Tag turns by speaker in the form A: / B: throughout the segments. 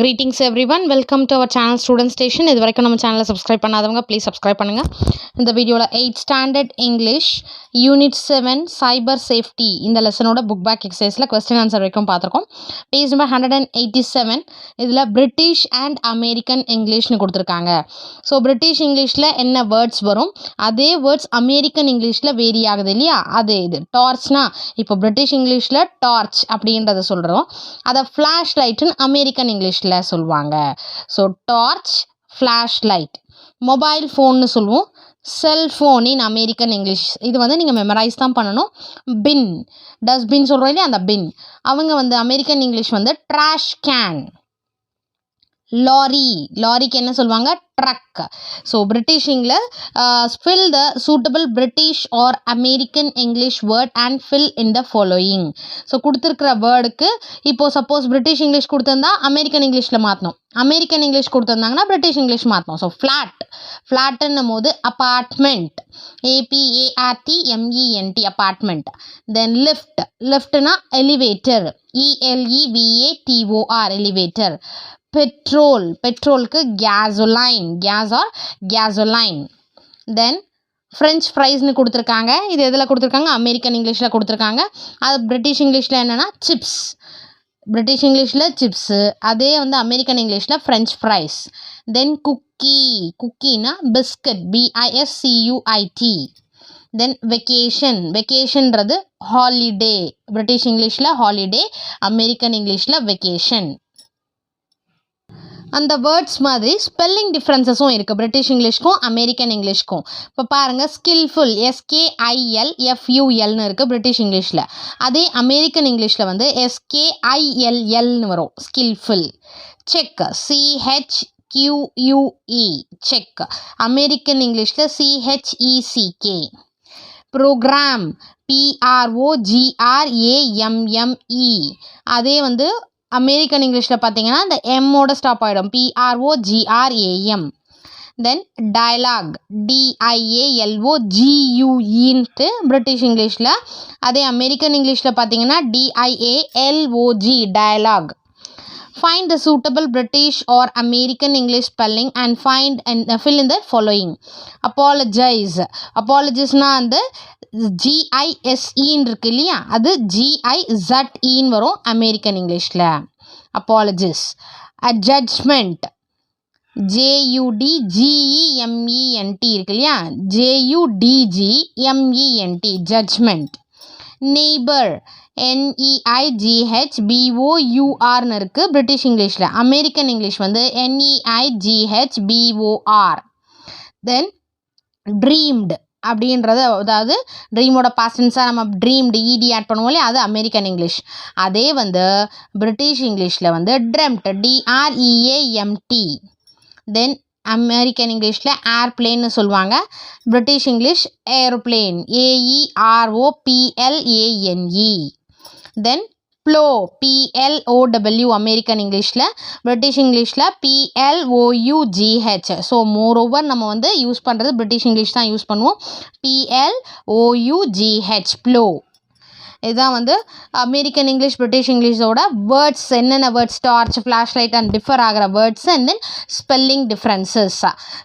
A: Greetings everyone, welcome to our channel Student Station. இது வரைக்கும் நம்ம சேனலை சப்ஸ்கிரைப் பண்ணாதவங்க ப்ளீஸ் சப்ஸ்கிரைப் பண்ணுங்கள். இந்த வீடியோவில் 8th standard English unit 7 cyber safety இந்த லெசனோட புக் பேக் எக்ஸசைஸில் கொஸ்டின் ஆன்சர் வரைக்கும் பார்த்துருக்கோம். Page number 187. இதில் பிரிட்டிஷ் அண்ட் அமெரிக்கன் இங்கிலீஷ்னு கொடுத்துருக்காங்க. ஸோ பிரிட்டிஷ் இங்கிலீஷில் என்ன வேர்ட்ஸ் வரும், அதே வேர்ட்ஸ் அமெரிக்கன் இங்கிலீஷில் வேரி ஆகுது இல்லையா, அது இது டார்ச்னா இப்போ பிரிட்டிஷ் இங்கிலீஷில் டார்ச் அப்படின்றத சொல்கிறோம், அதை ஃப்ளாஷ் லைட்டுன்னு அமெரிக்கன் இங்கிலீஷில் சொல்லுவாங்க. So torch, flash light. Mobile ஃபோன்னு சொல்லுவோம், செல்ஃபோன் இன் அமெரிக்கன் இங்கிலீஷ். இது வந்து நீங்கள் மெமரைஸ் தான் பண்ணணும். பின், டஸ்ட்பின் சொல்கிறோம் இல்லையா, அந்த பின். அவங்க வந்து அமெரிக்கன் இங்கிலீஷ் வந்து ட்ராஷ் கேன். லாரி, லாரிக்கு என்ன சொல்லுவாங்க, ட்ரக். ஸோ பிரிட்டிஷிங்கில் fill the suitable British or American English word and fill in the following. So கொடுத்துருக்கிற வேர்டுக்கு இப்போது சப்போஸ் பிரிட்டிஷ் இங்கிலீஷ் கொடுத்துருந்தா அமெரிக்கன் இங்கிலீஷில் மாற்றணும், அமெரிக்கன் இங்கிலீஷ் கொடுத்துருந்தாங்கன்னா பிரிட்டிஷ் இங்கிலீஷ் மாற்றணும். ஸோ ஃப்ளாட், ஃப்ளாட்டுன்னும் போது apartment, APARTMENT apartment. Then lift, லிஃப்ட்னா எலிவேட்டர், ELEVATOR எலிவேட்டர். பெட்ரோல், பெட்ரோலுக்கு gasoline, gas or gasoline. Then French ஃப்ரைஸ்னு கொடுத்துருக்காங்க. இது எதில் கொடுத்துருக்காங்க, அமெரிக்கன் இங்கிலீஷில் கொடுத்துருக்காங்க. அது பிரிட்டிஷ் இங்கிலீஷில் என்னென்னா சிப்ஸ், பிரிட்டிஷ் இங்கிலீஷில் சிப்ஸு, அதே வந்து அமெரிக்கன் இங்கிலீஷில் ஃப்ரெஞ்ச் ஃப்ரைஸ். தென் குக்கி, குக்கினா பிஸ்கட், BISCUIT. தென் வெக்கேஷன், வெக்கேஷன்றது ஹாலிடே, பிரிட்டிஷ் இங்கிலீஷில் ஹாலிடே, அமெரிக்கன் இங்கிலீஷில் வெக்கேஷன். அந்த வேர்ட்ஸ் மாதிரி ஸ்பெல்லிங் டிஃப்ரென்சஸும் இருக்குது பிரிட்டிஷ் இங்கிலீஷ்க்கும் அமெரிக்கன் இங்கிலீஷ்க்கும். இப்போ பாருங்கள், ஸ்கில்ஃபுல், SKILFULனு இருக்குது பிரிட்டிஷ் இங்கிலீஷில். அதே அமெரிக்கன் இங்கிலீஷில் வந்து SKILLன்னு வரும், skillful. Cheque, CHQUE check, American இங்கிலீஷில் CHECK. ப்ரோக்ராம், PROGRAMME, அதே வந்து அமெரிக்கன் இங்கிலீஷில் பார்த்தீங்கன்னா இந்த எம்மோட ஸ்டாப் ஆகிடும், PROGRAM. தென் டயலாக், DIALOGUEன்ட்டு பிரிட்டிஷ் இங்கிலீஷில். அதே அமெரிக்கன் இங்கிலீஷில் பார்த்தீங்கன்னா DIALOG dialog. Find the suitable British or American English spelling and fill in the following. Apologize, apologizeனா அந்த GISEன்னு இருக்கு இல்லையா, அது GIZEன்னு வரும் அமெரிக்கன் இங்கிலீஷில். apologize. A judgment, JUDGEMENT இருக்கு இல்லையா, JUDGMENT judgment. neighbor, NEIGHBOURனு இருக்குது பிரிட்டிஷ் இங்கிலீஷில். அமெரிக்கன் இங்கிலீஷ் வந்து NEIGHBOR. தென் ட்ரீம்டு அப்படின்றது, அதாவது ட்ரீமோட பாஸ்டன்ஸாக நம்ம ட்ரீம்டு ED ஆட் பண்ணுவோம் இல்லையா, அது அமெரிக்கன் இங்கிலீஷ். அதே வந்து பிரிட்டிஷ் இங்கிலீஷில் வந்து ட்ரெம்ட், DREAMT. தென் அமெரிக்கன் இங்கிலீஷில் ஏர்ப்ளேன்னு சொல்லுவாங்க, British English aeroplane, AEROPLANE. Then plow, PLOW American இங்கிலீஷில், பிரிட்டிஷ் இங்கிலீஷில் PLOUGH. ஸோ மோர் ஓவர் நம்ம வந்து யூஸ் பண்ணுறது பிரிட்டிஷ் இங்கிலீஷ் தான் யூஸ் பண்ணுவோம், PLOUGH ப்ளோ. இதுதான் வந்து அமெரிக்கன் இங்கிலீஷ் பிரிட்டிஷ் இங்கிலீஷோட வேர்ட்ஸ், என்னென்ன words torch, flash light and differ ஆகிற words and then spelling differences.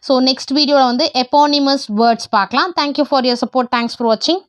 A: So next வீடியோவில் வந்து எப்பானிமஸ் வேர்ட்ஸ் பார்க்கலாம். Thank you for your support, thanks for வாட்சிங்.